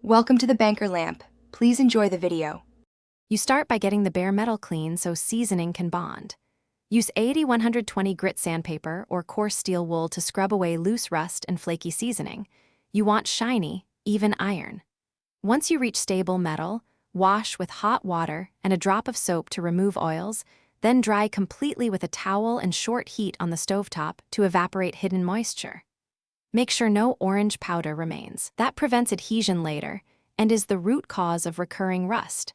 Welcome to the Banker Lamp. Please enjoy the video. You start by getting the bare metal clean so seasoning can bond. Use 80-120 grit sandpaper or coarse steel wool to scrub away loose rust and flaky seasoning. You want shiny, even iron. Once you reach stable metal, wash with hot water and a drop of soap to remove oils, then dry completely with a towel and short heat on the stovetop to evaporate hidden moisture. Make sure no orange powder remains. That prevents adhesion later and is the root cause of recurring rust.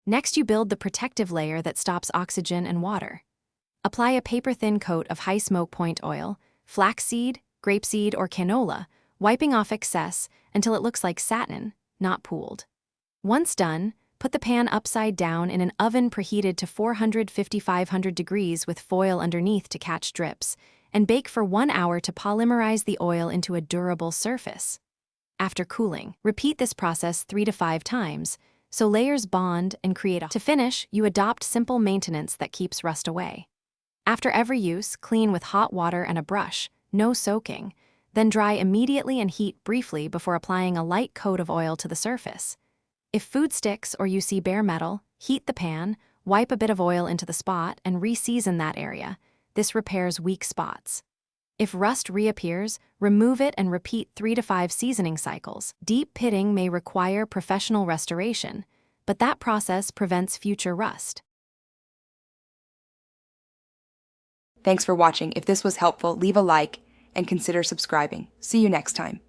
Next, you build the protective layer that stops oxygen and water. Apply a paper-thin coat of high smoke point oil, flaxseed, grapeseed, or canola, wiping off excess until it looks like satin, not pooled. Once done, put the pan upside down in an oven preheated to 450-500 degrees with foil underneath to catch drips, and bake for 1 hour to polymerize the oil into a durable surface. After cooling, repeat this process 3 to 5 times, so layers bond and create a. To finish, you adopt simple maintenance that keeps rust away. After every use, clean with hot water and a brush, no soaking, then dry immediately and heat briefly before applying a light coat of oil to the surface. If food sticks or you see bare metal, heat the pan, wipe a bit of oil into the spot, and re-season that area. This repairs weak spots. If rust reappears, remove it and repeat 3 to 5 seasoning cycles. Deep pitting may require professional restoration, but that process prevents future rust. Thanks for watching. If this was helpful, leave a like and consider subscribing. See you next time.